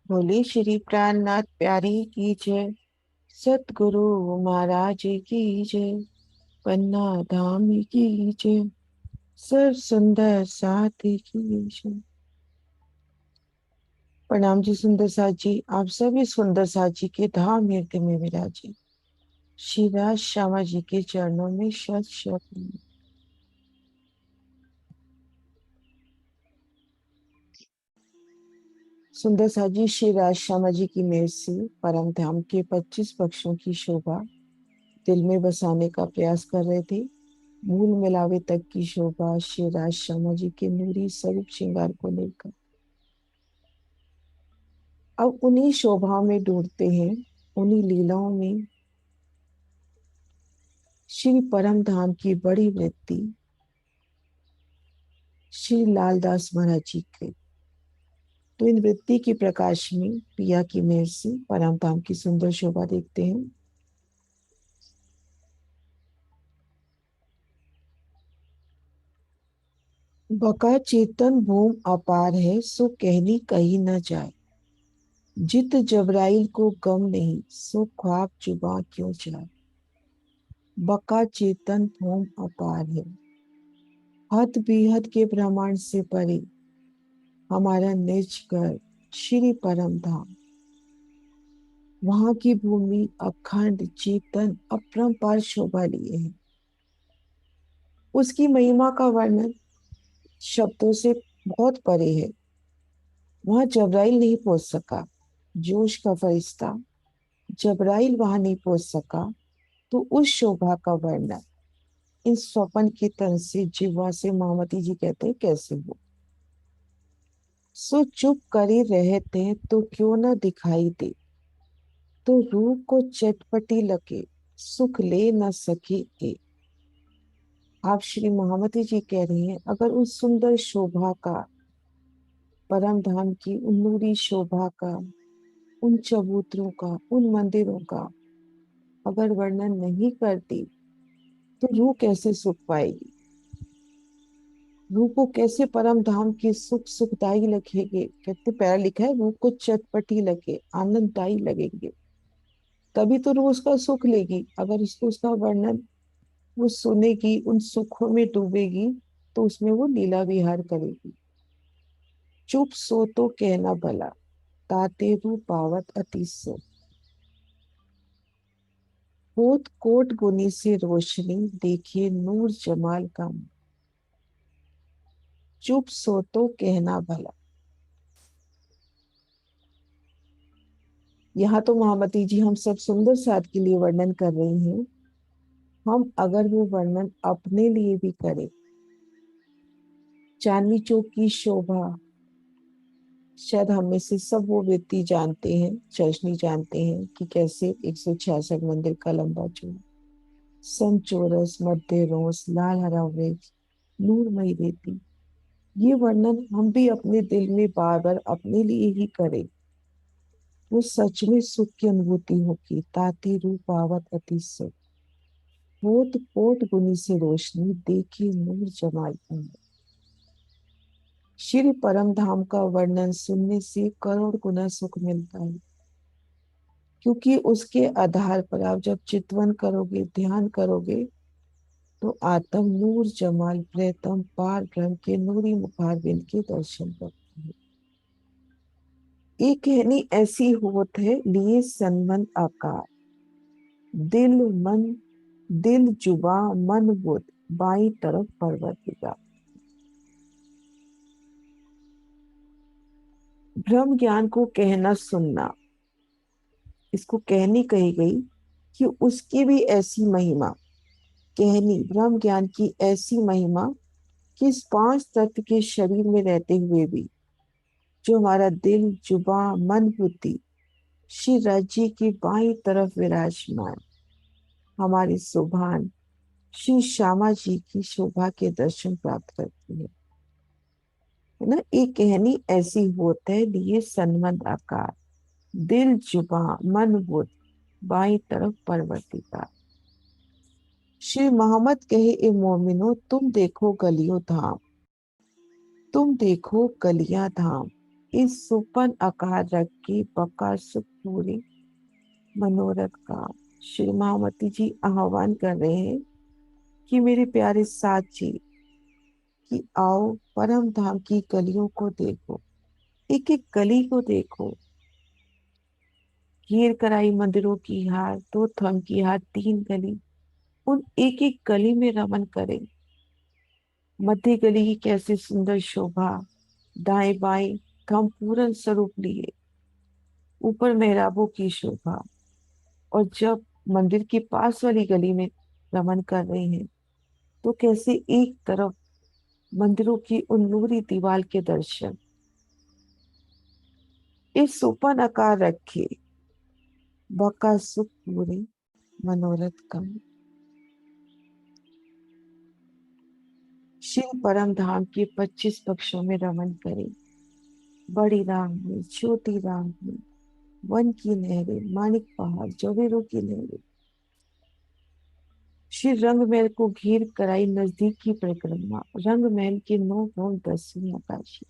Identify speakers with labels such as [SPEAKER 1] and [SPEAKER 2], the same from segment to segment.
[SPEAKER 1] बोले श्री प्राणनाथ प्यारी की जय। सतगुरु महाराज की जय। पन्ना धाम की जय। सर्व सुंदर साथी की जय। प्रणाम जी सुंदर साथ जी, आप सभी सुंदर साथ जी के धाम हृदय में विराजे। श्री राज श्यामा जी के चरणों में शत शत नमन। सुंदर साथ जी, श्री राज श्यामा जी की मेहर से परम धाम के 25 पक्षों की शोभा दिल में बसाने का प्रयास कर रहे थे। मूल मिलावे तक की शोभा श्री राज श्यामा जी के नूरी स्वरूप श्रृंगार को लेकर अब उन्हीं शोभाओं में डूबते हैं। उन्हीं लीलाओं में श्री परम धाम की बड़ी वृत्ति श्री लालदास महाराज जी के। तो इन वृत्ति के प्रकाश में पिया की मेहर से परम धाम की सुंदर शोभा देखते हैं। बका चेतन भूम अपार है, सो कहनी कही न जाए। जित जबराइल को गम नहीं, सो ख्वाब जुबा क्यों जाए। बका चेतन भूम अपार है, हद बेहद के ब्रह्मांड से परे हमारा निज घर श्री परम धाम। वहां की भूमि अखंड चेतन अपरंपार शोभा लिए है। उसकी महिमा का वर्णन शब्दों से बहुत परे है। वहां जबराइल नहीं पहुंच सका। जोश का फरिश्ता जबराइल वहां नहीं पहुंच सका। तो उस शोभा का वर्णन इन स्वपन की तन से जीवा से महामती जी कहते हैं कैसे हो। सो चुप करे रहते तो क्यों न दिखाई दे। तो रूह को चटपटी लगे, सुख ले न सके ए। आप श्री महामती जी कह रही हैं, अगर उस सुंदर शोभा का, परम धाम की उन नूरी शोभा का, उन चबूतरों का, उन मंदिरों का अगर वर्णन नहीं करती तो रूह कैसे सुख पाएगी। रूह को कैसे परम धाम की सुख सुखदाई लगेगी। कहते पैरा लिखा है, रूह को चटपटी लगे, आनंददायी लगेंगे, तभी तो रूह उसका सुख लेगी। अगर उसको उसका वर्णन वो सुनेगी, उन सुखों में डूबेगी, तो उसमें वो लीला विहार करेगी। चुप सो तो कहना भला, ताते रू पावत अति सो। होत कोट गुनी से रोशनी, देखिए नूर जमाल का। चुप सो तो कहना भला। यहाँ तो महामती जी हम सब सुंदर साथ के लिए वर्णन कर रही हैं। हम अगर वो वर्णन अपने लिए भी करें, चांदनी चौक की शोभा शायद हम में से सब वो व्यक्ति जानते हैं, चर्चनी जानते हैं कि कैसे 166 मंदिर का लंबा चौड़ा समचौरस मध्य रोस लाल हरा वृक्ष नूरमयी रेती, ये वर्णन हम भी अपने दिल में बार बार अपने लिए ही करें, वो सच में सुख की अनुभूति होगी। ताती रूप पावत अति सुख, होत कोट गुनी से रोशनी, देखी नूर जमाल का। श्री परम धाम का वर्णन सुनने से करोड़ गुना सुख मिलता है, क्योंकि उसके आधार पर आप जब चितवन करोगे, ध्यान करोगे, तो आत्म नूर जमाल प्रेतम पार ब्रह्म के नूरी मुखारबिंद के दर्शन करते हैं। एक कहनी ऐसी होत है, लिए सन्मन आकार। दिल मन, दिल जुबा मन बुध, बाई तरफ पर्वत दिगा। ब्रह्म ज्ञान को कहना सुनना, इसको कहनी कही गई कि उसकी भी ऐसी महिमा। कहनी ब्रह्म ज्ञान की ऐसी महिमा कि इस 5 तत्व के शरीर में रहते हुए भी जो हमारा दिल जुबा मन बुद्धि श्री राज्य की बाई तरफ विराजमान हमारी सुभान श्री श्यामा जी की शोभा के दर्शन प्राप्त करती है ना। एक कहनी ऐसी होत है, लिए सन्मत आकार। दिल जुबा मन बुद्ध, बाई तरफ परवर्तिता। श्री मोहम्मद कहे, ए मोमिनो तुम देखो गलियों धाम, तुम देखो गलियां धाम। इस सुपन आकार रख के बका सुख पूरे मनोरथ का। श्री महामती जी आह्वान कर रहे हैं कि मेरे प्यारे साथी, कि आओ परम धाम की गलियों को देखो, एक एक गली को देखो। घेर कराई मंदिरों की हार, दो थम की हार, तीन गली, उन एक एक गली में रमन करें। मध्य गली की कैसी सुंदर शोभा, दाएं बाएं थम पूर्ण स्वरूप लिए, ऊपर मेहराबों की शोभा। और जब मंदिर के पास वाली गली में रमन कर रहे हैं, तो कैसे एक तरफ मंदिरों की उन नूरी दीवार के दर्शन, इस सोपन आकार रखे बका सुख पूरे मनोरथ का। शिव परम धाम के 25 पक्षों में रमन करे। बड़ी राम में, छोटी राम में, वन की नहरें, मानिक पहाड़, जवेरों की लहरें, श्री रंग महल को घेर कराई नजदीक की परिक्रमा, रंग महल के 9 भवन 10वीं आकाशी।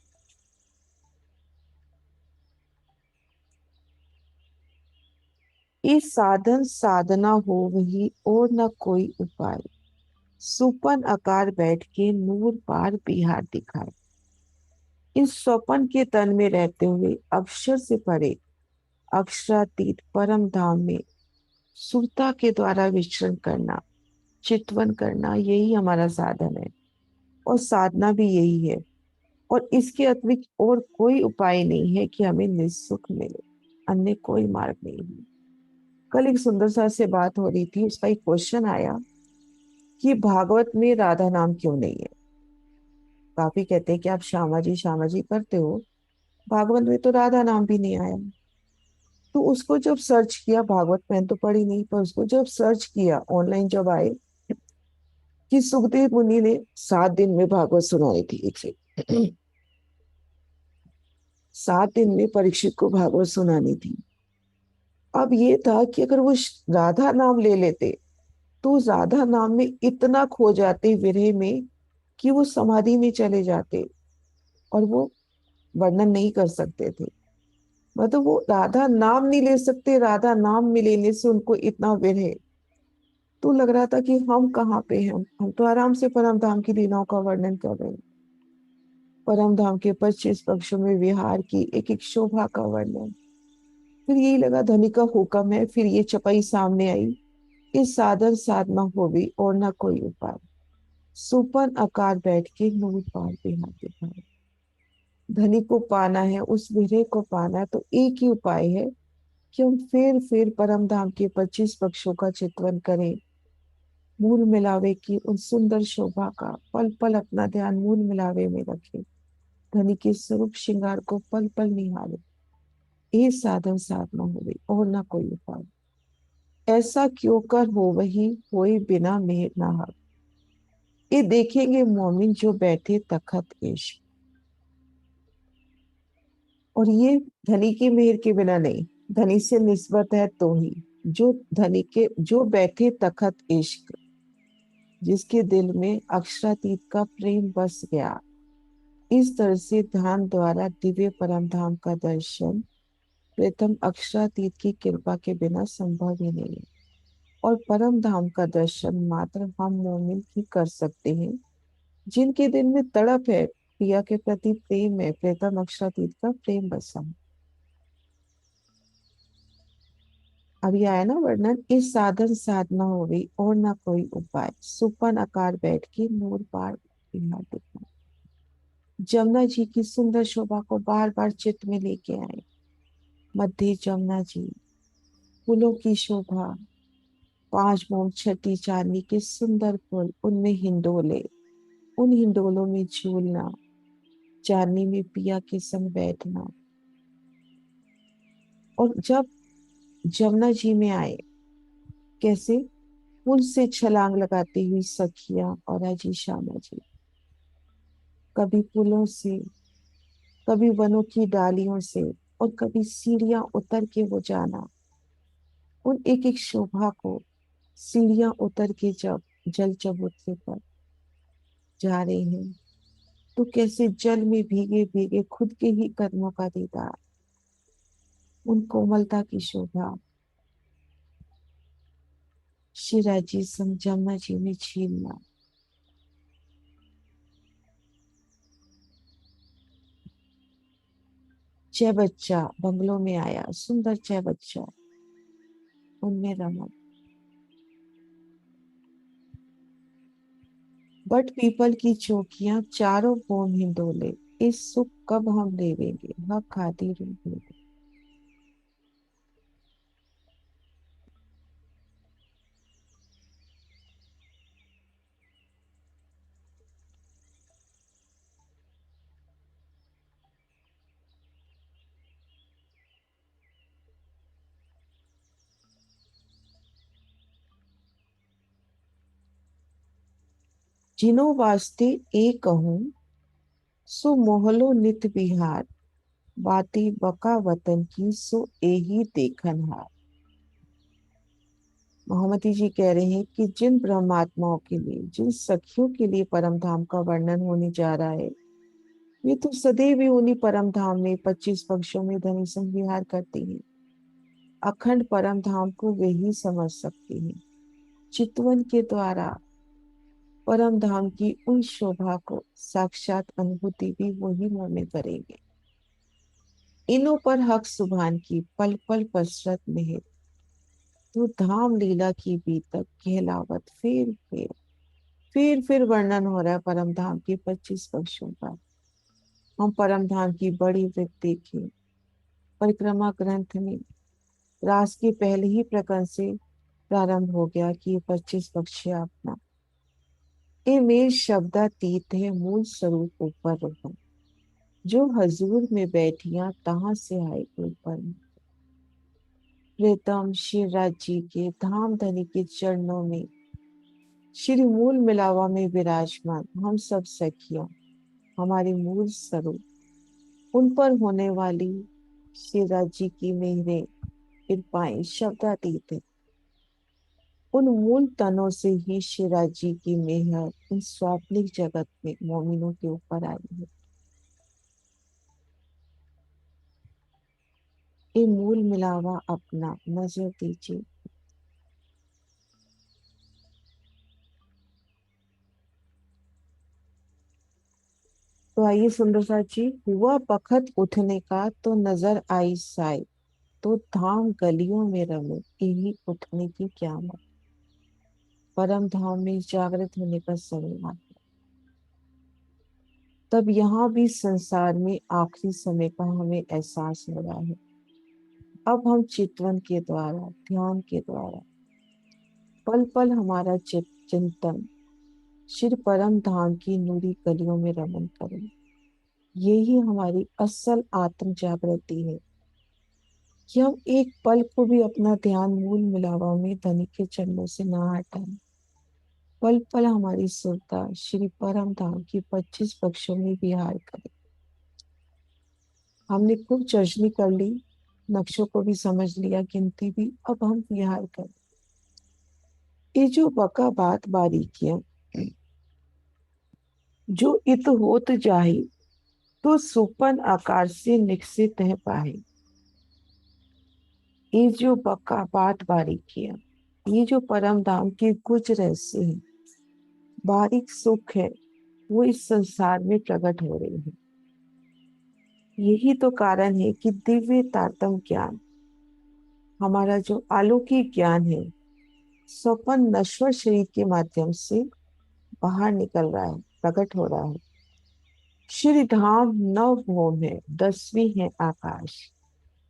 [SPEAKER 1] ये साधन साधना हो वही और न कोई उपाय, सुपन आकार बैठ के नूर पार बिहार दिखाए। इस स्वपन के तन में रहते हुए अक्षर से परे अक्षरातीत परम धाम में सुरता के द्वारा विचरण करना, चितवन करना, यही हमारा साधन है और साधना भी यही है। और इसके अतिरिक्त और कोई उपाय नहीं है कि हमें निःसुख मिले, अन्य कोई मार्ग नहीं है। कल एक सुंदर सा से बात हो रही थी, उसका एक क्वेश्चन आया कि भागवत में राधा नाम क्यों नहीं है। काफी कहते हैं कि आप श्यामा जी करते हो, भागवत में तो राधा नाम भी नहीं आया। तो उसको जब सर्च किया, भागवत मैंने तो पढ़ी नहीं, पर उसको जब सर्च किया ऑनलाइन, जब आए कि सुखदेव मुनि ने 7 दिन में भागवत सुनाई थी एक से 7 दिन में परीक्षित को भागवत सुनानी थी। अब ये था कि अगर वो राधा नाम ले लेते, तो राधा नाम में इतना खो जाते विरह में कि वो समाधि में चले जाते और वो वर्णन नहीं कर सकते थे। मतलब वो राधा नाम नहीं ले सकते, राधा नाम में लेने से उनको इतना विरह। तो लग रहा था कि हम कहाँ पे हैं, हम तो आराम से परम धाम की लीलाओं का वर्णन कर रहे हैं, परम धाम के 25 पक्षों में विहार की एक एक शोभा का वर्णन। फिर यही लगा धनी का हुक्म है, फिर ये चपाई सामने आई, इस साधन साधना हो भी और ना कोई उपाय, सुपन आकार बैठ के नूर पार बिहार दिखाए। धनी को पाना है, उस विरह को पाना है, तो एक ही उपाय है कि हम फिर परम धाम के 25 पक्षों का चित्रण करें, मूल मिलावे की उन सुंदर शोभा का पल पल अपना ध्यान मूल मिलावे में रखे, धनी के स्वरूप श्रृंगार को पल पल निहारे। ये साधन साधना हो गई और ना कोई उपाय। ऐसा क्यों कर हो वही कोई बिना मेहर ना हक। ये देखेंगे मोमिन जो बैठे तखत इश्क। और ये धनी की मेहर के बिना नहीं, धनी से निस्बत है तो ही। जो धनी के जो बैठे तखत इश्क, जिसके दिल में अक्षरातीत का प्रेम बस गया, इस तरह से ध्यान द्वारा दिव्य परम धाम का दर्शन प्रथम अक्षरातीत की कृपा के बिना संभव ही नहीं है। और परम धाम का दर्शन मात्र हम मोमिन ही कर सकते हैं, जिनके दिल में तड़प है, प्रिया के प्रति प्रेम है, प्रथम अक्षरातीत का प्रेम बसा है। अभी आया ना वर्णन, इस साधन साधना हो गई और ना कोई उपाय, सुपन आकार बैठ के नूर पार बिहार दिखना। जमुना जी की सुंदर शोभा को बार बार चित्त में लेके आए। मध्य जमुना जी, फूलों की शोभा, 5 मोम छठी चांदी के सुंदर फूल, उनमें हिंडोले, उन हिंडोलों में झूलना, चांदनी में पिया के संग बैठना। और जब जमुना जी में आए, कैसे पुल से छलांग लगाती हुई सखियां और अजी श्यामा जी, कभी पुलों से, कभी वनों की डालियों से, और कभी सीढ़ियां उतर के वो जाना। उन एक एक शोभा को सीढ़ियां उतर के जब जल चबूतरे पर जा रहे हैं, तो कैसे जल में भीगे भीगे खुद के ही कर्मों का दीदार, उन कोमलता की शोभा शिराजी संग जमुना जी में छीलना। चे बच्चा बंगलों में आया, सुंदर चे बच्चा उनमें रमन। बट पीपल की चौकियां चारों कोण हिंडोले, इस सुख कब हम लेवेंगे, हक खाती रूप। जिनो वास्ते एक कहूँ, सो मोहलो नित बिहार, बाती बका वतन की सो एही देखन हार। मोहम्मदी जी कह रहे हैं कि जिन ब्रह्मात्माओं के लिए, जिन सखियों के लिए परम धाम का वर्णन होने जा रहा है, वे तो सदैव ही उन्हीं परम धाम में 25 पक्षों में धनी संग विहार करती हैं। अखंड परम धाम को वे ही समझ सकती हैं। चितवन के द्वारा परम धाम की उन शोभा को साक्षात अनुभूति भी वही मोमें करेंगे। इन्हों पर हक सुभान की पल पल पसरत मेहर, तो धाम लीला की बीतक कहलावत फिर वर्णन हो रहा है परम धाम के 25 पक्षों का। हम परम धाम की बड़ी वृत्ति देखें। परिक्रमा ग्रंथ में रास के पहले ही प्रकरण से प्रारंभ हो गया कि ये 25 पक्षी अपना ये मेल शब्दातीत है, मूल स्वरूप ऊपर रोहन, जो हजूर में बैठिया तहां से आए ऊपर। प्रीतम शिवराज जी के धाम धनी के चरणों में श्री मूल मिलावा में विराजमान हम सब सखियां, हमारे मूल स्वरूप उन पर होने वाली शिवराज जी की मेहरें कृपाएं शब्दातीत है। उन मूल तनों से ही शिवराज जी की मेहर इन स्वाप्निक जगत में मोमिनों के ऊपर आई है। ये मूल मिलावा अपना नजर दीजिए। तो आइए सुंदर सा जी, हुआ बखत उठने का तो नजर आई साई, तो धाम गलियों में रमे, यही उठने की क्या मत। परम धाम में जागृत होने का समय आ गया। तब यहाँ भी संसार में आखिरी समय का हमें एहसास हो रहा है। अब हम चितवन के द्वारा, ध्यान के द्वारा पल पल हमारा चिंतन श्री परम धाम की नूरी गलियों में रमन करें। यही हमारी असल आत्म जागृति है कि हम एक पल को भी अपना ध्यान मूल मिलावा में धनी के चरणों से ना हटाएं। पल पल हमारी सुरता श्री परम धाम की 25 पक्षों में विहार करे। हमने खूब चर्चनी कर ली, नक्शों को भी समझ लिया, गिनती भी, अब हम विहार करें। ये जो बका बात बारीकियां जो इत होत जाही, तो सुपन आकार से निकसित है पाए। ये जो बका बात बारीकियां, ये जो परम धाम की कुछ रहस्य है, बारीक सुख है, वो इस संसार में प्रकट हो रही है। यही तो कारण है कि दिव्य तातम ज्ञान, हमारा जो अलौकिक ज्ञान है, स्वपन नश्वर शरीर के माध्यम से बाहर निकल रहा है, प्रकट हो रहा है। श्री धाम नव भौम है, 10वीं है आकाश,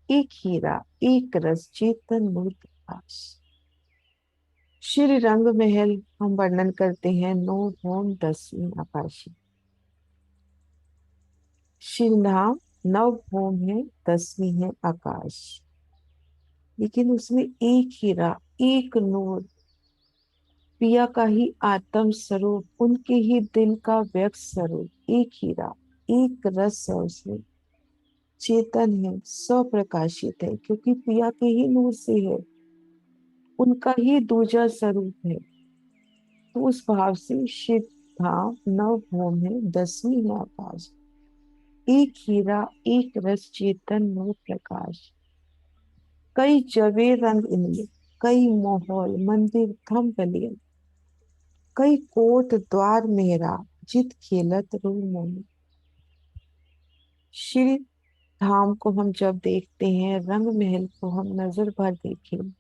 [SPEAKER 1] एक हीरा एक रस चेतन मूर्त आकाश। श्री रंग महल हम वर्णन करते हैं, नौ भौम 10वीं आकाशी। श्री धाम नव भौम है, 10वीं है आकाश, लेकिन उसमें एक हीरा एक नूर, पिया का ही आत्म स्वरूप, उनके ही दिल का व्यक्त स्वरूप, एक हीरा एक रस है उसमें, चेतन है, स्वप्रकाशित है, क्योंकि पिया के ही नूर से है, उनका ही दूजा स्वरूप है। तो उस भाव से शिव धाम नव भूम है, 10वीं है आकाश। एक हीरा एक रस चेतन नव प्रकाश। कई जवे रंग इनमें, कई माहौल मंदिर थम गलियन। कई कोट द्वार मेरा, जित खेलत रू मोही। श्री धाम को हम जब देखते हैं, रंग महल को हम नजर भर देखें,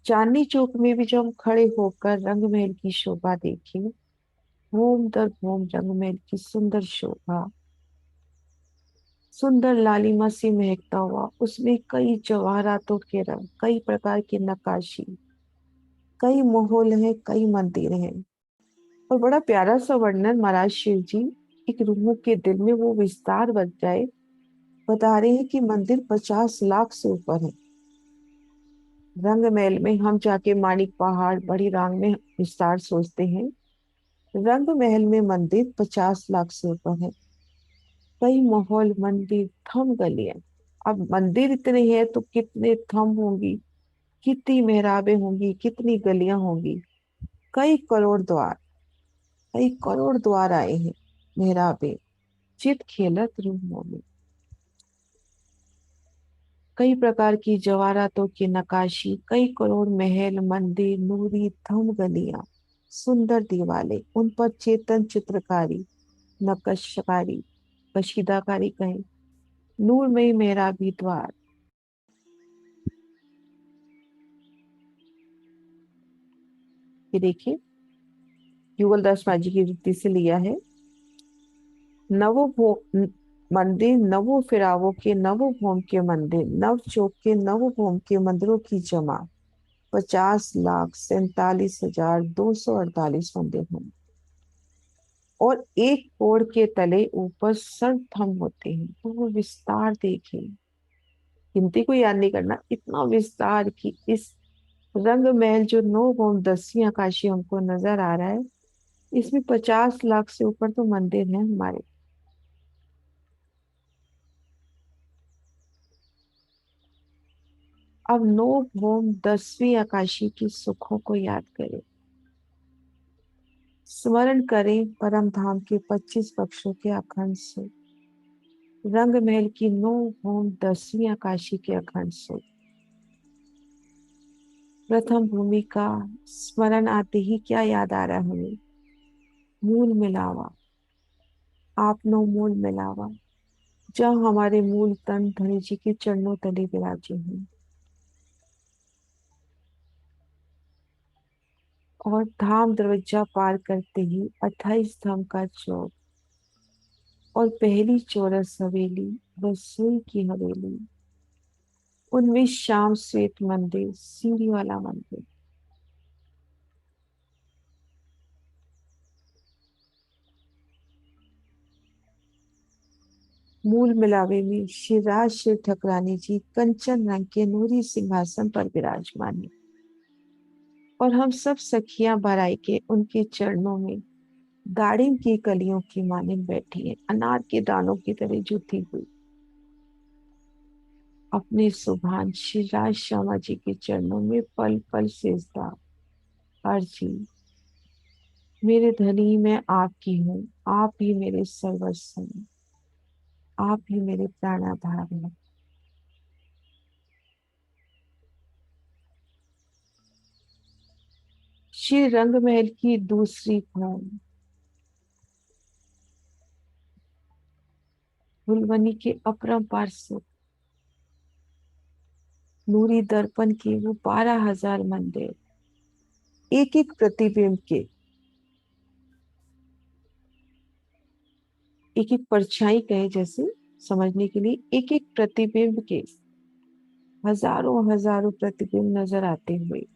[SPEAKER 1] चांदनी चौक में भी जब हम खड़े होकर रंग महल की शोभा देखें, भूम दर भूम रंग महल की सुंदर शोभा, सुंदर लालिमा से महकता हुआ, उसमें कई जवाहरातों के रंग, कई प्रकार की नक्काशी, कई महल है, कई मंदिर हैं। और बड़ा प्यारा सा वर्णन महाराज शिव जी एक रूह के दिल में वो विस्तार बन जाए, बता रहे हैं कि मंदिर 50 लाख से ऊपर है। रंग महल में हम जाके मानिक पहाड़ बड़ी रांग में विस्तार सोचते हैं, रंग महल में मंदिर 50 लाख से ऊपर है। कई माहौल मंदिर थम गलियां। अब मंदिर इतने हैं तो कितने थम होंगी, कितनी मेहराबें होंगी, कितनी गलियां होंगी। कई करोड़ द्वार, कई करोड़ द्वार आए हैं, मेहराबें चित खेलत रूहों में। कई प्रकार की जवाहरातों की नकाशी, कई करोड़ महल मंदिर नूरी थम गलियां, सुंदर दीवारें, उन पर चेतन चित्रकारी, नक्काशकारी, कशीदाकारी कहें, नूरमयी मेहराबी द्वार। ये देखिए, युगल दास माझी की वृत्ति से लिया है। नवो भो न- मंदिर नवो फिरावो के, नवो भौम के मंदिर, नव चौक के, नवो भौम के मंदिरों की जमा 50,47,248 मंदिर हैं। और एक कोड़ के तले ऊपर सर्व थम होते हैं, तो वो विस्तार देखें, गिनती को याद नहीं करना, इतना विस्तार की इस रंग महल जो 9 भौम 10वीं आकाशीय हमको नजर आ रहा है, इसमें 50 लाख से ऊपर तो मंदिर हैं हमारे। अब 9 भौम 10वीं आकाशी की सुखों को याद करें, स्मरण करें परम धाम के 25 पक्षों के अखंड सुख, रंग महल की 9 भौम 10वीं आकाशी के अखंड सुख। प्रथम भूमि का स्मरण आते ही क्या याद आ रहा है हमें? मूल मिलावा, आपनो मूल मिलावा, जहाँ हमारे मूल तन धनी जी के चरणों तले विराजे हैं। और धाम दरवाजा पार करते ही 28 धाम का चौक, और पहली चौरस हवेली, रसोई की हवेली, उनमें श्याम श्वेत मंदिर, सीढ़ी वाला मंदिर। मूल मिलावे में शिवराज शिव ठकरानी जी कंचन रंग के नूरी सिंहासन पर विराजमान है, और हम सब सखियां भराई के उनके चरणों में दाड़िम की कलियों की मानिंद बैठी है, अनार के दानों की तरह जुटी हुई, अपने सुभान श्री राज श्यामा जी के चरणों में पल पल सिजदा अर्जी। मेरे धनी मैं आपकी हूँ, आप ही मेरे सर्वस्व हैं, आप ही मेरे प्राणाधार हैं। श्री रंग महल की दूसरी भूमि, फुलवनी के अपरंपार सुख, नूरी दर्पण के वो 12,000 मंदिर, एक एक प्रतिबिंब के, एक एक परछाई कहे जैसे समझने के लिए, एक एक प्रतिबिंब के हजारों हजारों प्रतिबिंब नजर आते हुए।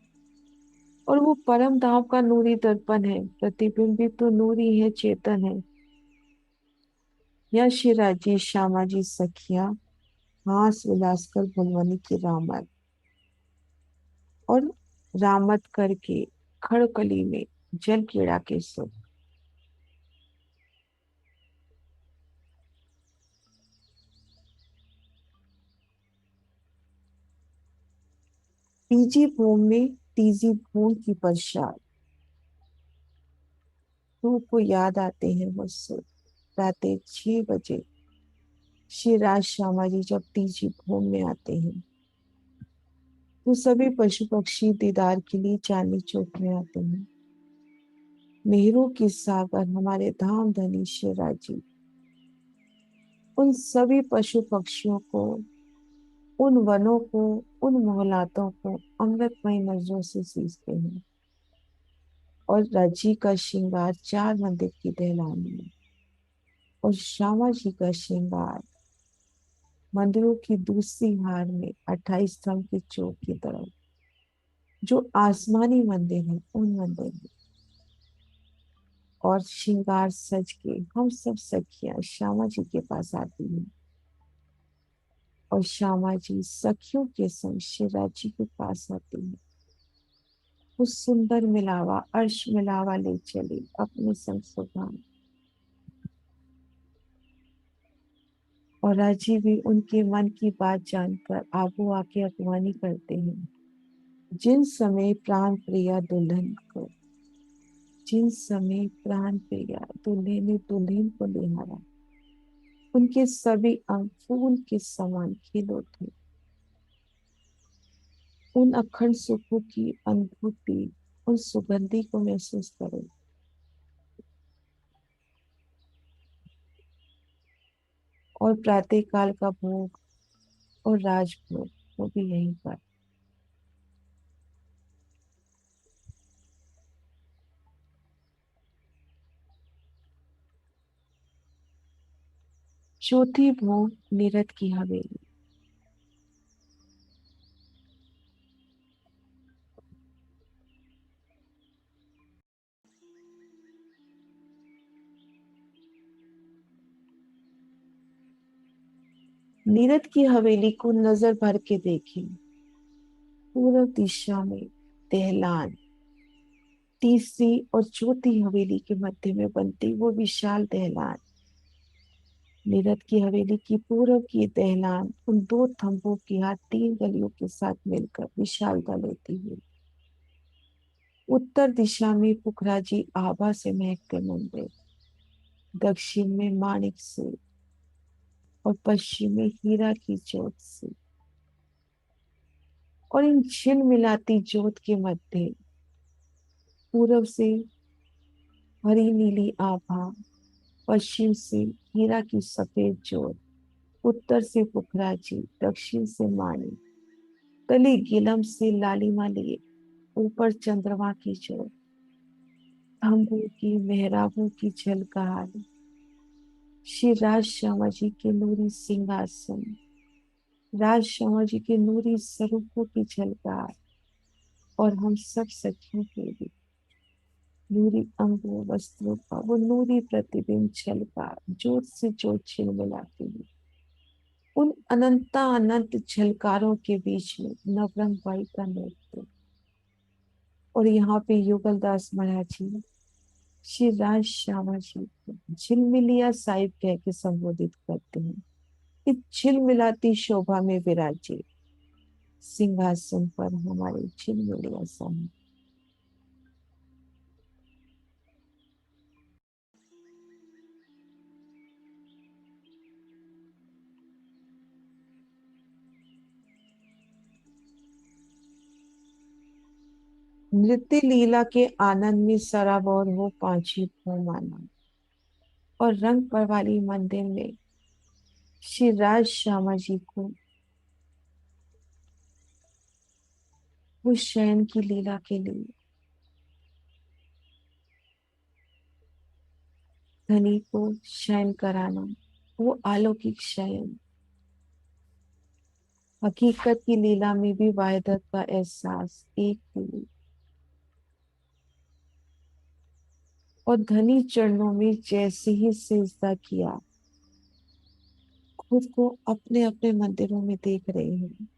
[SPEAKER 1] और वो परम धाम का नूरी दर्पण है, प्रतिबिंब भी तो नूरी है, चेतन है। यह शिराजी श्यामा जी सखिया हास विलास कर भुलवनी की रामत, और रामत करके खड़कली में जल कीड़ा के सुख। तीजी भूमि में तीजी भूमि की प्रसाद, तू को याद आते हैं मुझसे। रात 6 बजे श्री राज श्यामा जी जब तीजी भूम में आते हैं, तो सभी पशु पक्षी दीदार के लिए चांदनी चौक में आते हैं। मेहरों की सागर हमारे धाम धनी श्री राज जी उन सभी पशु पक्षियों को, उन वनों को, उन मोहल्लातों को अमृतमय नजरों से सींचते हैं। और राजी का श्रृंगार 4 मंदिर की दहलानी में, और श्यामा जी का श्रृंगार मंदिरों की दूसरी हार में 28 स्तंभ की चौक की तरफ, जो आसमानी मंदिर है उन मंदिर में। और श्रृंगार सज के हम सब सखियां श्यामा जी के पास आती हैं, और श्यामा जी सखियों के संग शिवराज जी के पास आती हैं। उस सुंदर मिलावा अर्श मिलावा ले चले अपने संग सुबह। और राजी भी उनके मन की बात जानकर आगू आके अगवानी करते हैं। जिन समय प्राण प्रिया दुल्हन को, जिन समय प्राण प्रिया दूल्हे ने दुल्हन को निहारा, उनके सभी अंग फूल के समान खिल उठे। उन अखंड सुखों की अनुभूति, उन सुगंधि को महसूस करें। और प्रातः काल का भोग और राजभोग वो भी यहीं पर। चौथी भोग नीरद की हवेली। नीरद की हवेली को नजर भर के देखें। पूर्व दिशा में दहलान, तीसरी और चौथी हवेली के मध्य में बनती वो विशाल दहलान। नीरद की हवेली की पूर्व की दहलान उन दो थंभों की हाथ 3 गलियों के साथ मिलकर विशालता लेती हुई। उत्तर दिशा में पुखराजी आभा से महकते मंदिर, दक्षिण में माणिक से, और पश्चिम में हीरा की ज्योत से। और इन झिलमिलाती ज्योत के मध्य पूर्व से हरी नीली आभा, पश्चिम से हीरा की सफेद ज्योत, उत्तर से पुखराजी, दक्षिण से माणी, तली गिलम से लालिमा लिए, ऊपर चंद्रमा की ज्योत, खम्भों की मेहराबों की झलकार, श्री राज श्यामा जी के नूरी सिंहासन, राज श्यामा जी के नूरी स्वरूपों की झलकार, और हम सब सखियों के भी नूरी अंगों वस्त्रों का वो नूरी प्रतिबिंब झलकार जोत से जोत झिलमिलाती है। उन अनंता अनंत झलकारों के बीच में नवरंग बाई का नृत्य। और यहाँ पे युगलदास महाराज जी श्री राज श्यामा जी को झिलमिलिया साहिब कह के संबोधित करते हैं। इस झिलमिलाती शोभा में विराजे सिंहासन पर हमारे झिलमिलिया साहिब। नृत्य लीला के आनंद में सराबोर हो पांची माना। और रंग पर वाली मंदिर में श्री राज श्यामा जी को वो शयन की लीला के लिए धनी को शयन कराना, वो अलौकिक शयन हकीकत की लीला में भी वाहिदत का एहसास एक हुई। और धनी चरणों में जैसे ही सिजदा किया, खुद को अपने अपने मंदिरों में देख रहे हैं।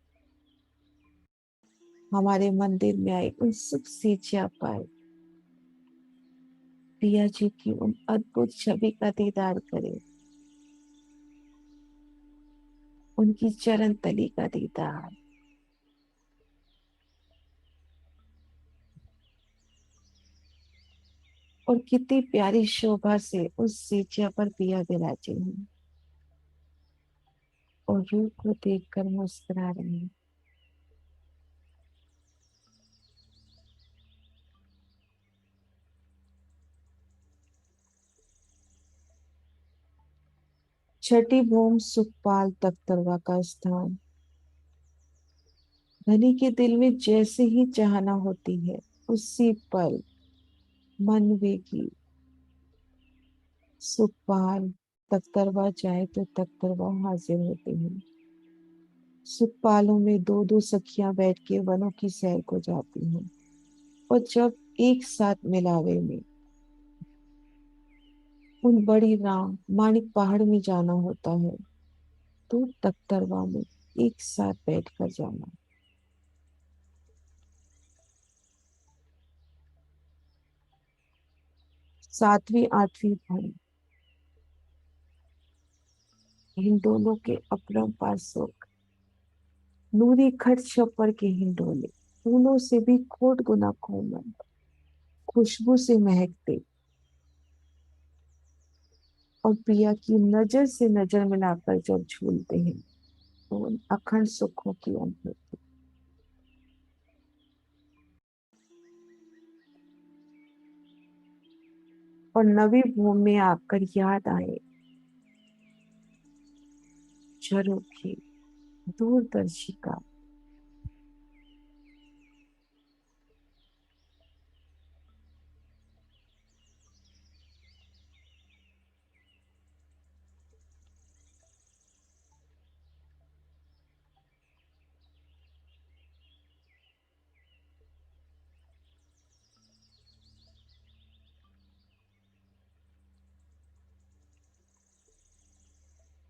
[SPEAKER 1] हमारे मंदिर में आए उन सुख से जा पाए पिया जी की उन अद्भुत छवि का दीदार करे, उनकी चरण तली का दीदार। और कितनी प्यारी शोभा से उस सिंचिया पर पिया विराजे हैं और रूप को देखकर मुस्कुरा रहे हैं। छठी भूमि सुखपाल तख्तरवा का स्थान। धनी के दिल में जैसे ही चाहना होती है, उसी पल मनवे की सुखपाल तख्तरवा जाए तो तख्तरवा हाजिर होते हैं। सुखपालों में दो दो सखियां बैठ के वनों की सैर को जाती हैं, और जब एक साथ मिलावे में उन बड़ी राम माणिक पहाड़ में जाना होता है, तो तख्तरवा में एक साथ बैठकर जाना। सातवीं आठवीं भूमि हिंडोलों के अपरंपार सुख। नूरी खट छप्पर के हिंडोले फूलों से भी कोट गुना कोमल, खुशबू से महकते और पिया की नजर से नजर मिलाकर जब झूलते हैं, तो उन अखंड सुखों की अनुभूति। और नवी भूमि में आकर याद आए झरोखे दूरदर्शिका।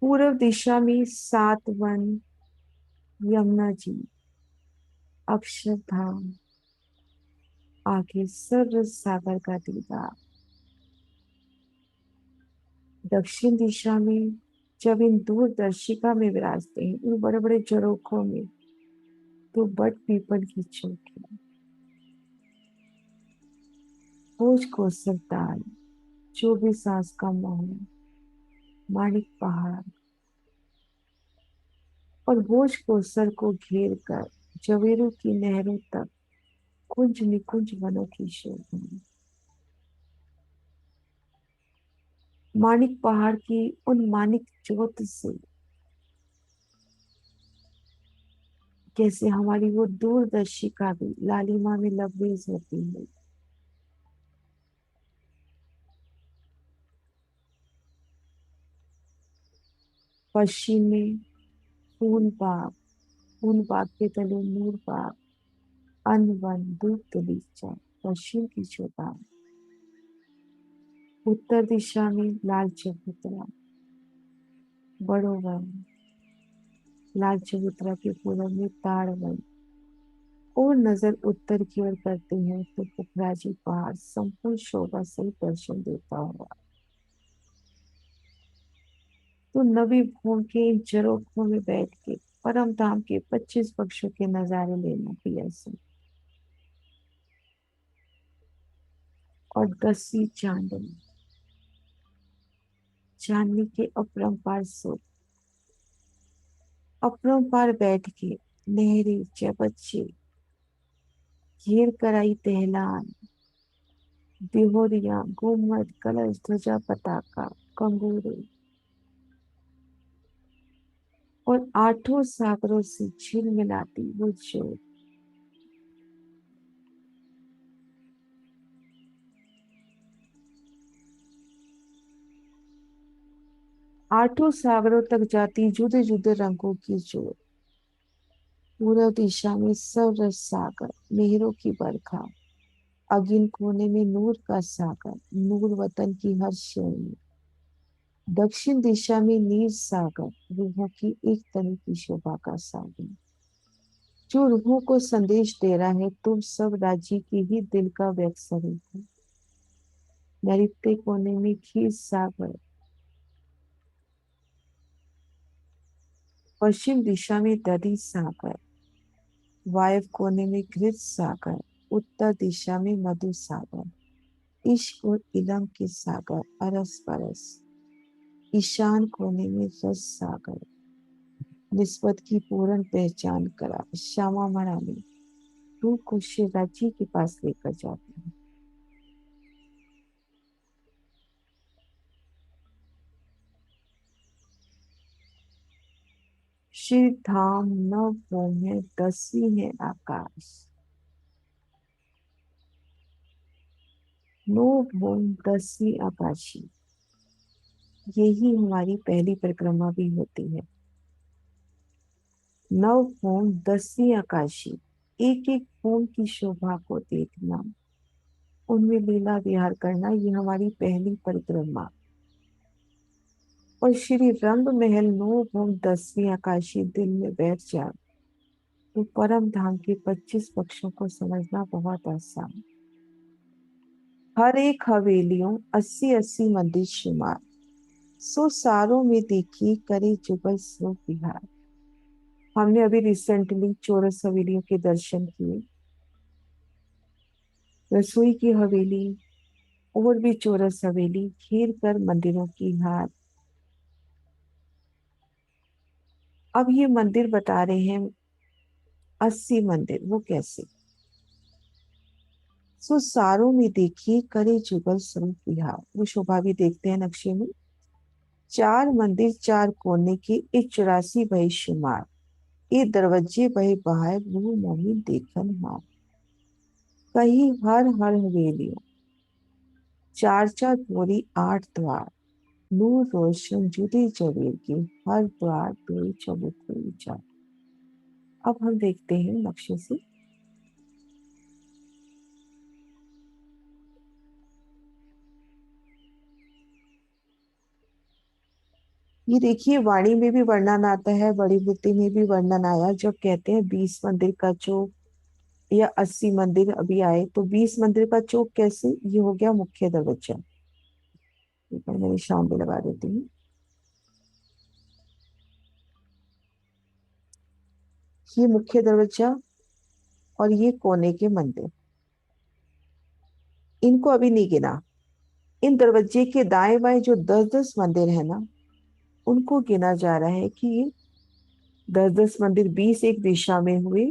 [SPEAKER 1] पूर्व दिशा में सात वन, यमुना जी, अक्षरधाम, आगे सरस सागर का दीदार। दक्षिण दिशा में जब इन दूरदर्शिका में विराजते हैं, इन बड़े बड़े झरोखों में, तो बट पीपल की चौकी, भोज को सरताल, 24 आस का महल, माणिक पहाड़ और भोज को सर को घेर कर जवेरू की नहरों तक कुंज निकुंज वनों की शोभा। माणिक पहाड़ की उन माणिक ज्योत से कैसे हमारी वो दूरदर्शिका भी लालिमा में लबरेज होती है। पश्चिम में फूल बाग, फूल बाग के तले नूर बाग, अन वन धूप गलीचा, पश्चिम की चौपाल। उत्तर दिशा में लाल चबूतरा, बड़ो वन, लाल चबूतरा के पूर्व में ताड़ वन। और नजर उत्तर की ओर करते हैं तो पुखराजी पहाड़ संपूर्ण शोभा से दर्शन देता हुआ। तो नवी भूमि के इन झरोखों में बैठ के परम धाम के 25 पक्षों के नजारे लेना पिया से। और 10वीं चांदनी, चांदनी के अपरंपार सुख, अपरंपार बैठ के नहरे चबच्चे घेर कराई तहलान, बिहोरिया गुम्मद कलश ध्वजा पताका कंगूरे और आठों सागरों से झिलमिलाती वो ज्योत। आठों सागरों तक जाती जुदे जुदे रंगों की ज्योत। पूर्व दिशा में सरस सागर, मेहरों की बरखा, अगिन कोने में नूर का सागर, नूर वतन की हर श्रेणी। दक्षिण दिशा में नीर सागर, रूहों की एक तनी की शोभा का सागर, जो रूहों को संदेश दे रहा है तुम सब राज्य की ही दिल का व्यक्त स्वरूप है। नैऋत्य कोने में क्षीर सागर, पश्चिम दिशा में दधी सागर, वायव्य कोने में घृत सागर, उत्तर दिशा में मधु सागर। इश्क और इलम के सागर अरस परस, ईशान कोने में रस सागर, निस्बत की पूर्ण पहचान करा, श्यामा मरानी तू को शिवराज जी के पास लेकर जाती है। श्री धाम नव भूमि 10वीं है आकाश, नो भूम 10वीं आकाशी, यही हमारी पहली परिक्रमा भी होती है। नव भूम 10वीं आकाशी, एक एक भूम की शोभा को देखना, उनमें लीला विहार करना, ये हमारी पहली परिक्रमा। और श्री रंग महल नो भूम 10वीं आकाशी दिल में बैठ जाए तो परम धाम के 25 पक्षों को समझना बहुत आसान। हर एक हवेलियों 80-80 मंदिर शुमार, सो सारों में देखी करे जुगल सो विहार। हमने अभी रिसेंटली चौरस हवेलियों के दर्शन किए, रसोई की हवेली और भी चौरस हवेली घेर कर मंदिरों की हार। अब ये मंदिर बता रहे हैं 80 मंदिर, वो कैसे? सो सारों में देखिए करे जुगल स्वरूप विहार, वो शोभा भी देखते हैं नक्शे में। 4 मंदिर 4 कोने के, एक 84 भई शुमार, ये दरवाजे भय बाहर मुंह मोमी देखन हार। कहीं हर हर हवेलियों 4-4 पूरी 8 द्वार, नूर रोशन जुदी जबीर की, हर द्वार दो चबूतरे विचार। अब हम देखते हैं नक्शे से। ये देखिए वाणी में भी वर्णन आता है, बड़ी बुद्धि में भी वर्णन आया, जब कहते हैं 20 मंदिर का चौक या 80 मंदिर अभी आए, तो 20 मंदिर का चौक कैसे? ये हो गया मुख्य दरवाजा, मैं निशान भी लगा देती हूँ। ये मुख्य दरवाजा और ये कोने के मंदिर, इनको अभी नहीं गिना। इन दरवाजे के दाएं बाएं जो 10-10 मंदिर है ना, उनको गिना जा रहा है कि ये 10-10 मंदिर 20 एक दिशा में हुए,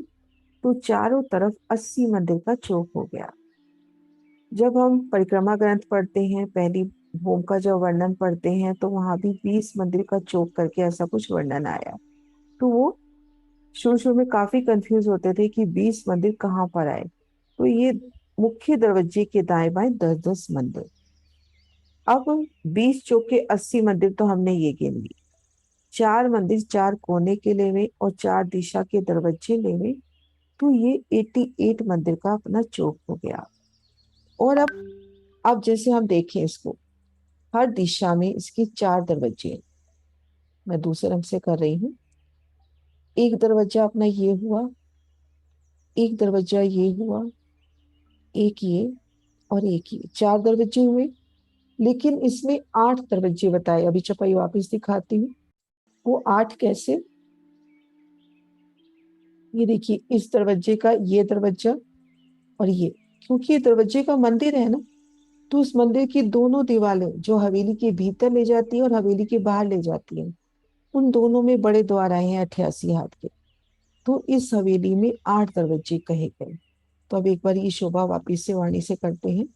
[SPEAKER 1] तो चारों तरफ 80 मंदिर का चौक हो गया। जब हम परिक्रमा ग्रंथ पढ़ते हैं, पहली भूम का जब वर्णन पढ़ते हैं, तो वहां भी 20 मंदिर का चौक करके ऐसा कुछ वर्णन आया। तो वो शुरू शुरू में काफी कंफ्यूज होते थे कि 20 मंदिर कहाँ पर आए। तो ये मुख्य दरवाजे के दाएं बाएं 10-10 मंदिर। अब 20 चौके 80 मंदिर तो हमने ये गिन ली। 4 मंदिर 4 कोने के लेवे और 4 दिशा के दरवाजे लेवे, तो ये 88 मंदिर का अपना चौक हो गया। और अब जैसे हम देखें इसको, हर दिशा में इसके 4 दरवाजे हैं। मैं दूसरे रंग से कर रही हूँ। एक दरवाजा अपना ये हुआ, एक दरवाजा ये हुआ, एक ये और एक ये, 4 दरवाजे हुए। लेकिन इसमें 8 दरवाजे बताए, अभी चपाई वापस दिखाती हूँ। वो 8 कैसे? ये देखिए, इस दरवाजे का ये दरवाजा और ये, क्योंकि ये दरवाजे का मंदिर है ना, तो उस मंदिर की दोनों दीवारें जो हवेली के भीतर ले जाती है और हवेली के बाहर ले जाती है, उन दोनों में बड़े द्वार आए हैं 88 हाथ के। तो इस हवेली में 8 दरवाजे कहे गए। तो अब एक बार ये शोभा वापिस से वाणी से करते हैं।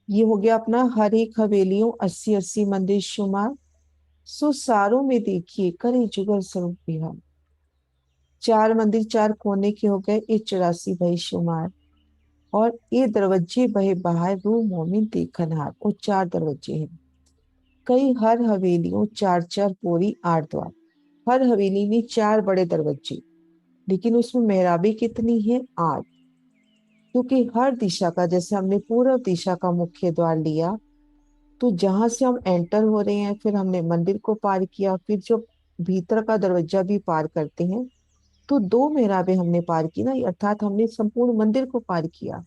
[SPEAKER 1] ये हो गया अपना हर एक हवेलियों 80-80 मंदिर शुमार, सो सारों में देखिए करे जुगल स्वरूप विहार। 4 मंदिर 4 कोने के हो गए, ये 84 भई शुमार, और ये दरवाजे बहे बाहर रू मोमिन देखन हार, और 4 दरवाजे हैं। कई हर हवेलियों 4-4 पोरी 8 द्वार, हर हवेली में 4 बड़े दरवाजे, लेकिन उसमें मेहराबी कितनी है? 8। क्योंकि हर दिशा का, जैसे हमने पूर्व दिशा का मुख्य द्वार लिया, तो जहां से हम एंटर हो रहे हैं, फिर हमने मंदिर को पार किया, फिर जो भीतर का दरवाजा भी पार करते हैं, तो 2 मेहराबें हमने पार की ना, अर्थात हमने संपूर्ण मंदिर को पार किया।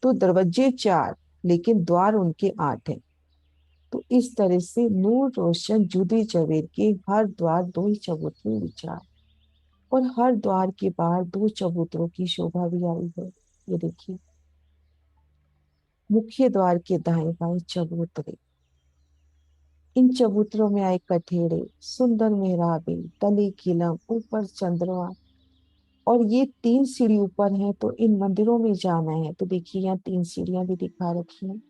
[SPEAKER 1] तो दरवाजे 4, लेकिन द्वार उनके 8 हैं। तो इस तरह से नूर रोशन जुदी जवेर के हर द्वार दो ही चबूतरे विचार, और हर द्वार के बाहर दो चबूतरों की शोभा भी आई है। ये देखिए, मुख्य द्वार के दाएं बाएं चबूतरे, इन चबूतरों में आए कठेड़े, सुंदर मेहराबे, तले किलम, ऊपर चंद्रमा, और ये तीन सीढ़ी ऊपर है, तो इन मंदिरों में जाना है तो देखिए यहाँ तीन सीढ़ियां भी दिखा रखी हैं।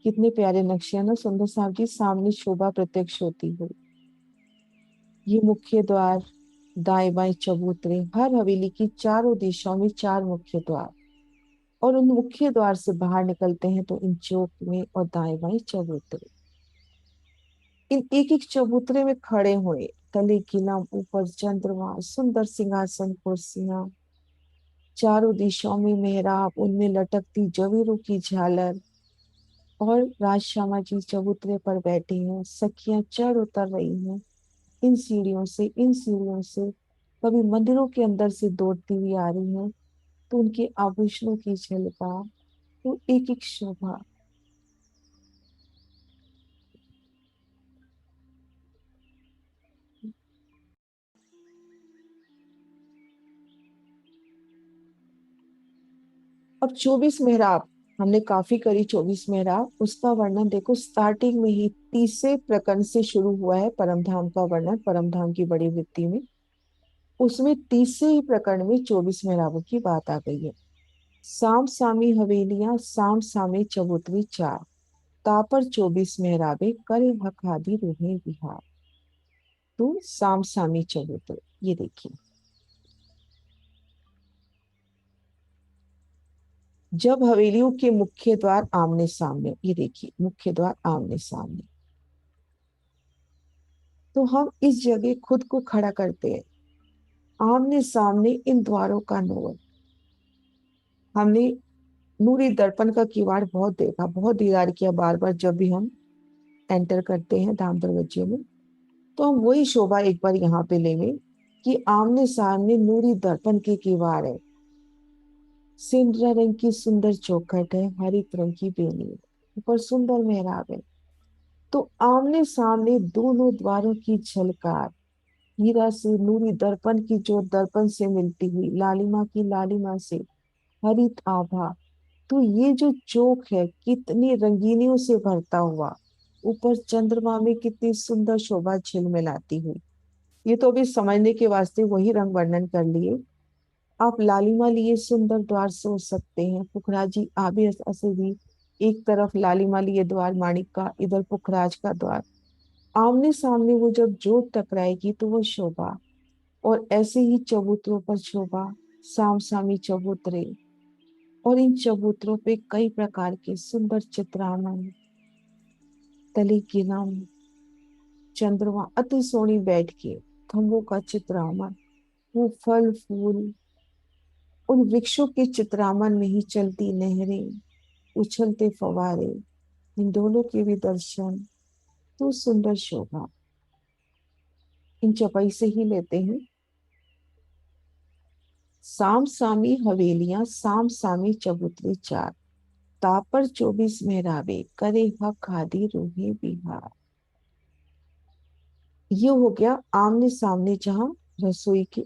[SPEAKER 1] कितने प्यारे नक्शे हैं ना सुंदर साहब जी, सामने शोभा प्रत्यक्ष होती हुई। ये मुख्य द्वार, दाएं बाएं चबूतरे, हर हवेली की चारों दिशाओं में चार मुख्य द्वार, और उन मुख्य द्वार से बाहर निकलते हैं तो इन चौक में और दाएं बाएं चबूतरे, इन एक एक चबूतरे में खड़े हुए, तले किला, ऊपर चंद्रमा, सुंदर सिंहासन कुर्सियां, चारों दिशाओं में मेहराब, उनमें लटकती जवीरों की झालर, और राजश्यामा जी चबूतरे पर बैठे हैं, सखियां चढ़ उतर रही हैं इन सीढ़ियों से, कभी मंदिरों के अंदर से दौड़ती हुई आ रही हैं, तो उनके आभूषणों की झलका, तो एक एक शोभा। अब 24 मेहराब, हमने काफी करी 24 मेहराब, उसका वर्णन देखो स्टार्टिंग में ही तीसरे प्रकरण से शुरू हुआ है परमधाम का वर्णन, परमधाम की बड़ी वृत्ति में, उसमें तीसरे ही प्रकरण में 24 मेहराबों की बात आ गई है। साम सामी हवेलियां, साम सामे चबूतरी चार, तापर 24 मेहराबे, करे हक आदि रूहे बिहार। तो साम सामी चबूतरे, ये देखिए, जब हवेलियों के मुख्य द्वार आमने सामने, ये देखिए मुख्य द्वार आमने सामने, तो हम इस जगह खुद को खड़ा करते हैं आमने सामने इन द्वारों का नूर। हमने नूरी दर्पण का किवाड़ बहुत देखा, बहुत दीदार किया बार बार, जब भी हम एंटर करते हैं धाम दरवाजे में, तो हम वही शोभा एक बार यहाँ पे लेंगे कि आमने सामने नूरी दर्पण के किवाड़ है, सिंदूर रंग की सुंदर चौखट है, हरित रंग की बेनी है, ऊपर सुंदर मेहराब है, तो आमने सामने दोनों द्वारों की झलकार, हीरा से नूरी दर्पण की जो दर्पण से मिलती हुई लालिमा की लालिमा से हरित आभा, तो ये जो चौक है कितनी रंगीनियों से भरता हुआ, ऊपर चंद्रमा में कितनी सुंदर शोभा झिलमिलाती हुई। ये तो अभी समझने के वास्ते वही रंग वर्णन कर लिए। आप लालिमा लिए सुंदर द्वार सोच सकते हैं, पुखराज जी आगे ऐसे भी, एक तरफ लालिमा लिए द्वार माणिक का, इधर पुखराज का द्वार, आमने सामने वो जब जोत टकराएगी तो वो शोभा, और ऐसे ही चबूतरों पर शोभा, साम सामी चबूतरे, और इन चबूतरों पे कई प्रकार के सुंदर चित्रानन, तले की नाम, चंद्रमा अति सोनी बैठ के, खम्भों का चित्रामन, वो फल फूल, उन वृक्षों के चित्रामन में ही चलती नहरें, उछलते फवारे, इन दोनों के भी दर्शन, तो सुंदर शोभा। इन चौपाई से ही लेते हैं। साम सामी हवेलियां, साम सामी चबूतरे चार, तापर 24 मेहराबे, करे हक आदि रूहे बिहार। ये हो गया आमने सामने, जहाँ रसोई के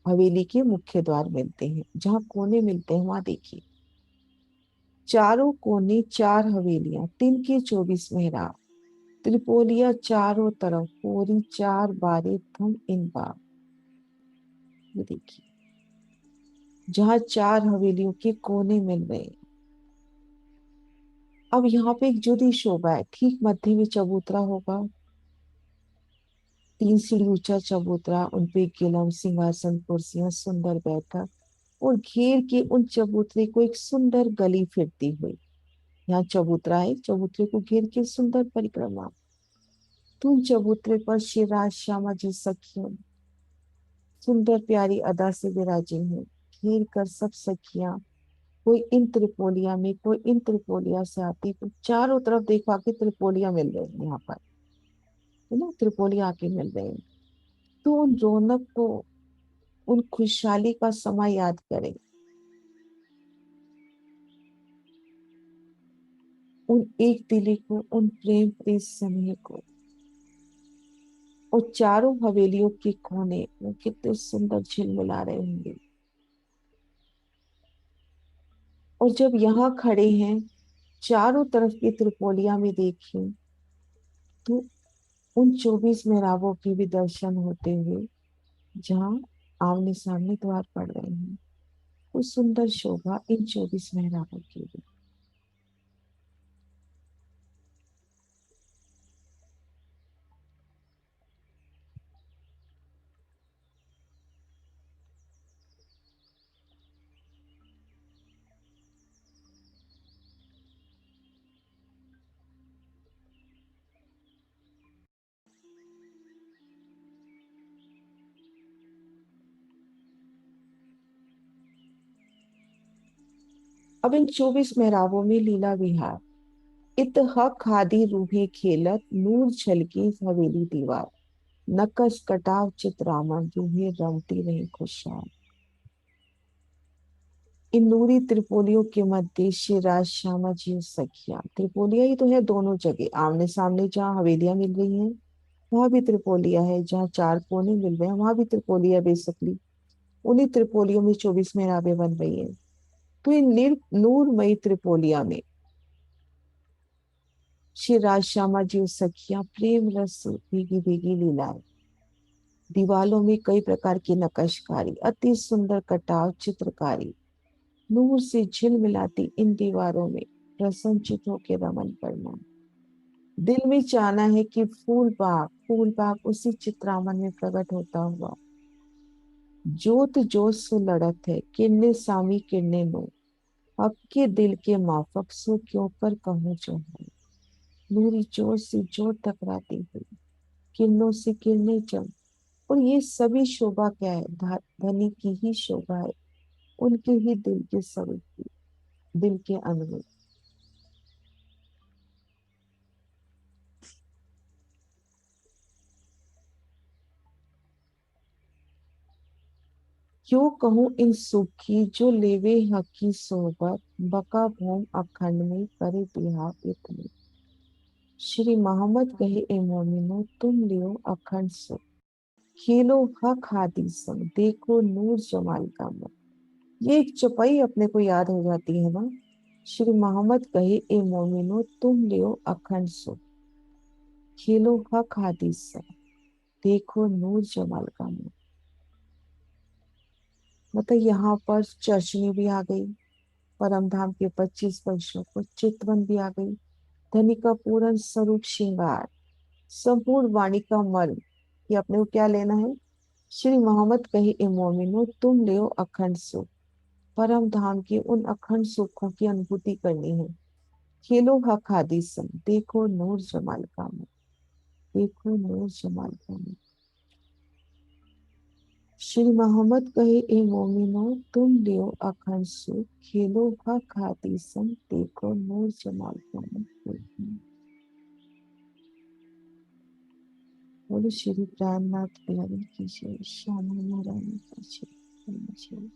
[SPEAKER 1] हवेली के मुख्य द्वार मिलते हैं, जहाँ कोने मिलते हैं वहां देखिए, चारों कोने चार हवेलियां, तीन के 24 मेहराब, त्रिपोलिया चारों तरफ, पूरी चार बारे थम इन बार। ये देखिए, जहाँ चार हवेलियों के कोने मिल रहे हैं। अब यहाँ पे एक जुदी शोभा है, ठीक मध्य में चबूतरा होगा, तीन सीढ़ी ऊंचा चबूतरा, उनपे गिलम, सिंहासन, कुर्सियां, सुंदर बैठक, और घेर के उन चबूतरे को एक सुंदर गली फिरती हुई। यहाँ चबूतरा है, चबूतरे को घेर के सुंदर परिक्रमा, तुम चबूतरे पर श्री राज श्यामा जी सखियों, सुंदर प्यारी अदा से विराजे हैं, घेर कर सब सखियां, कोई इन त्रिपोलिया में, कोई इन त्रिपोलिया से आती, तो चारों तरफ देखो आके त्रिपोलिया मिल रहे हैं यहाँ पर, है ना, त्रिपोलिया आके मिल रहे हैं, तो उन रौनक को, उन खुशहाली का समय याद करें। उन एक दिली को, उन प्रेम प्रीत स्नेह को। और चारों हवेलियों के कोने वो कितने सुंदर झिलमिला रहे होंगे। और जब यहाँ खड़े हैं, चारों तरफ की त्रिपोलिया में देखें, तो उन 24 मेहराबों के भी दर्शन होते हुए, जहाँ आमने सामने द्वार पड़ रहे हैं। वो सुंदर शोभा इन 24 मेहराबों की भी। अब इन 24 मेहराबों में लीला विहार, इत हक हादी रूहे खेलत, नूर छलकी हवेली दीवार, नकश कटाव चितरामन, रूहे रमती रही खुशहाल। इन नूरी त्रिपोलियों के मध्य शिवराज श्यामा जी और सखिया, त्रिपोलिया ही तो है दोनों जगह, आमने सामने जहाँ हवेलियां मिल रही हैं वहां भी त्रिपोलिया है, जहाँ चार कोने मिल रहे हैं वहां भी त्रिपोलिया बेसिकली। उन्हीं त्रिपोलियों में 24 मेहराबें बन रही हैं। तो इन नूरमयी त्रिपोलिया में श्री राज श्यामा जी और सखिया प्रेम रस भीगी भीगी लीलाएं। दीवालों में कई प्रकार की नक्काशीकारी, अति सुंदर कटाव चित्रकारी, नूर से झिलमिलाती इन दीवारों में प्रसन्नचित होकर रमन करना। दिल में चाहना है कि फूल बाग उसी चित्रामन में प्रकट होता हुआ। जोत जोत सो लड़त है, किन्ने सामी किन्ने नो, आपके दिल के माफक सो क्यों पर कहूँ जो है। नूरी जोत से जोत टकराती हुई, किरणों से किरणें जम। और ये सभी शोभा क्या है, धनी की ही शोभा है, उनके ही दिल के स्वरूप की, दिल के अनुरूप। क्यों कहूँ इन सुख की, जो लेवे हक की सोहबत, बका भोम अखंड में करे बिहार इतने। श्री मोहम्मद कहे ए मोमिनो, तुम लियो अखंड सुख, खेलो हक हादी संग, देखो नूर जमाल का मन। ये एक चौपाई अपने को याद हो जाती है ना। श्री मोहम्मद कहे ए मोमिनो, तुम लियो अखंड सुख, खेलो हक हादी संग, देखो नूर जमाल का मन। मतलब यहाँ पर चर्चनी भी आ गई, परम धाम के 25 वर्षों को चितवन भी आ गई, धनी का पूर्ण स्वरूप श्रृंगार, संपूर्ण वाणी का मर्म। ये अपने को क्या लेना है। श्री मोहम्मद कहे ए मोमिनो, तुम ले अखंड सुख, परम धाम के उन अखंड सुखों की अनुभूति करनी है। खेलो हक हादी संग, देखो नूर जमाल का मन, देखो नूर जमाल का मन। श्री मोहम्मद कहे ए मोमिनो, तुम लियो अखंड सुख, खेलो हक हादी संग, देखो नूर जमाल का मन। बोलो श्री प्राणनाथ प्यारे की जय, श्यामा नारायण की जय।